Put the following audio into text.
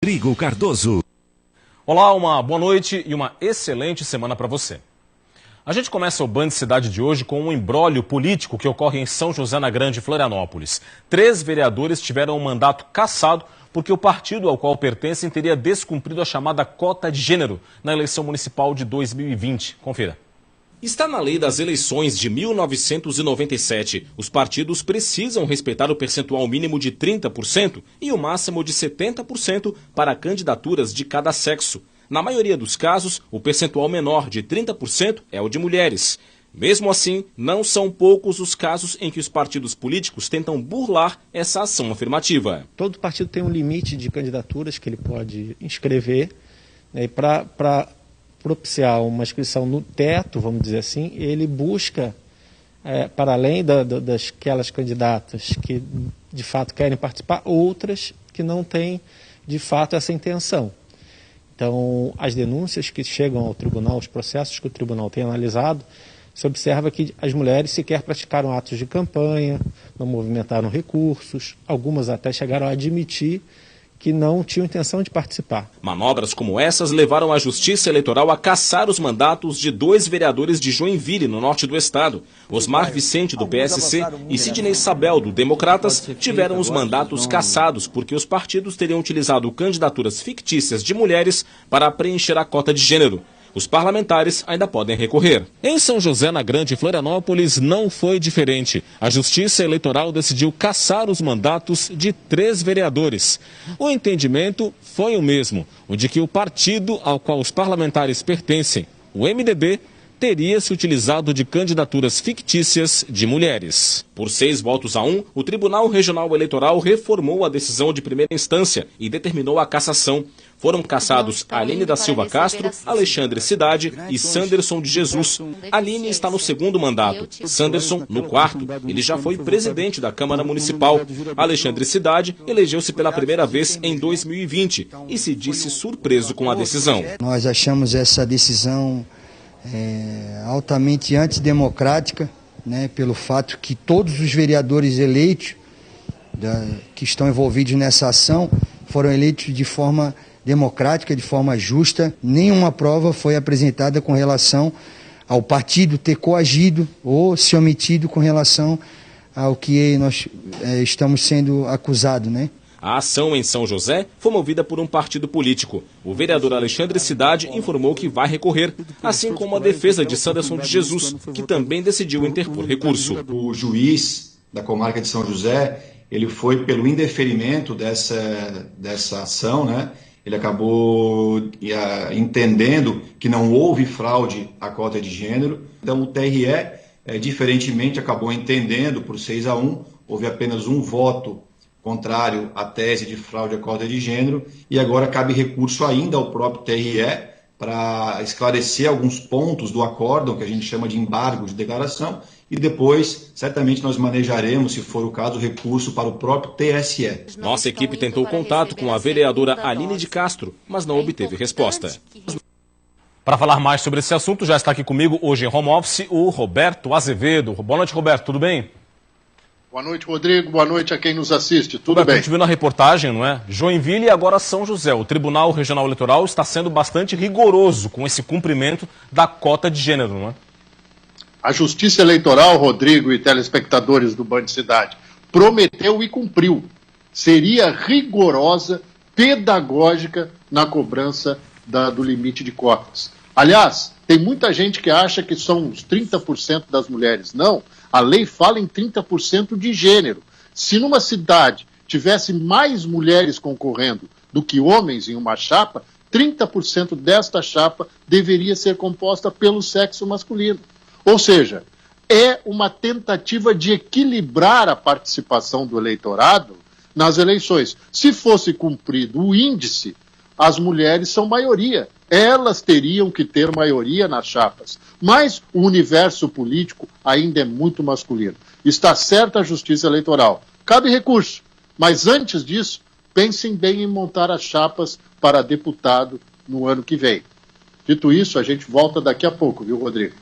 Rodrigo Cardoso. Olá, uma boa noite e uma excelente semana para você. A gente começa o Band Cidade de hoje com um imbróglio político que ocorre em São José na Grande, Florianópolis. 3 vereadores tiveram um mandato cassado porque o partido ao qual pertencem teria descumprido a chamada cota de gênero na eleição municipal de 2020. Confira. Está na lei das eleições de 1997. Os partidos precisam respeitar o percentual mínimo de 30% e o máximo de 70% para candidaturas de cada sexo. Na maioria dos casos, o percentual menor de 30% é o de mulheres. Mesmo assim, não são poucos os casos em que os partidos políticos tentam burlar essa ação afirmativa. Todo partido tem um limite de candidaturas que ele pode inscrever, né, e para propiciar uma inscrição no teto, vamos dizer assim, ele busca, para além daquelas candidatas que de fato querem participar, outras que não têm de fato essa intenção. Então, as denúncias que chegam ao tribunal, os processos que o tribunal tem analisado, se observa que as mulheres sequer praticaram atos de campanha, não movimentaram recursos, algumas até chegaram a admitir que não tinham intenção de participar. Manobras como essas levaram a Justiça Eleitoral a cassar os mandatos de 2 vereadores de Joinville, no norte do estado. Osmar Vicente, do PSC, e Sidney Sabel, do Democratas, tiveram os mandatos cassados porque os partidos teriam utilizado candidaturas fictícias de mulheres para preencher a cota de gênero. Os parlamentares ainda podem recorrer. Em São José, na Grande Florianópolis, não foi diferente. A Justiça Eleitoral decidiu cassar os mandatos de 3 vereadores. O entendimento foi o mesmo, o de que o partido ao qual os parlamentares pertencem, o MDB, teria se utilizado de candidaturas fictícias de mulheres. Por 6-1, o Tribunal Regional Eleitoral reformou a decisão de primeira instância e determinou a cassação. Foram cassados Aline da Silva Castro, Alexandre Cidade e Sanderson de Jesus. Aline está no 2º mandato, Sanderson no 4º. Ele já foi presidente da Câmara Municipal. Alexandre Cidade elegeu-se pela primeira vez em 2020 e se disse surpreso com a decisão. Nós achamos essa decisão altamente antidemocrática, né, pelo fato que todos os vereadores eleitos que estão envolvidos nessa ação foram eleitos de forma democrática, de forma justa. Nenhuma prova foi apresentada com relação ao partido ter coagido ou se omitido com relação ao que nós estamos sendo acusados, né? A ação em São José foi movida por um partido político. O vereador Alexandre Cidade informou que vai recorrer, assim como a defesa de Sanderson de Jesus, que também decidiu interpor recurso. O juiz da comarca de São José, ele foi pelo indeferimento dessa ação, né? Ele acabou entendendo que não houve fraude à cota de gênero. Então o TRE, diferentemente, acabou entendendo por 6-1, houve apenas um voto contrário à tese de fraude à cota de gênero, e agora cabe recurso ainda ao próprio TRE para esclarecer alguns pontos do acórdão, que a gente chama de embargo de declaração, e depois, certamente, nós manejaremos, se for o caso, recurso para o próprio TSE. Nossa equipe tentou contato com a vereadora Aline de Castro, mas não obteve resposta. Para falar mais sobre esse assunto, já está aqui comigo hoje em home office o Roberto Azevedo. Boa noite, Roberto, tudo bem? Boa noite, Rodrigo. Boa noite a quem nos assiste. Tudo bem? A gente viu na reportagem, não é? Joinville e agora São José. O Tribunal Regional Eleitoral está sendo bastante rigoroso com esse cumprimento da cota de gênero, não é? A Justiça Eleitoral, Rodrigo e telespectadores do Band Cidade, prometeu e cumpriu. Seria rigorosa, pedagógica na cobrança do limite de cotas. Aliás, tem muita gente que acha que são os 30% das mulheres. Não, a lei fala em 30% de gênero. Se numa cidade tivesse mais mulheres concorrendo do que homens em uma chapa, 30% desta chapa deveria ser composta pelo sexo masculino. Ou seja, é uma tentativa de equilibrar a participação do eleitorado nas eleições. Se fosse cumprido o índice, as mulheres são maioria. Elas teriam que ter maioria nas chapas. Mas o universo político ainda é muito masculino. Está certa a Justiça Eleitoral. Cabe recurso. Mas antes disso, pensem bem em montar as chapas para deputado no ano que vem. Dito isso, a gente volta daqui a pouco, viu, Rodrigo?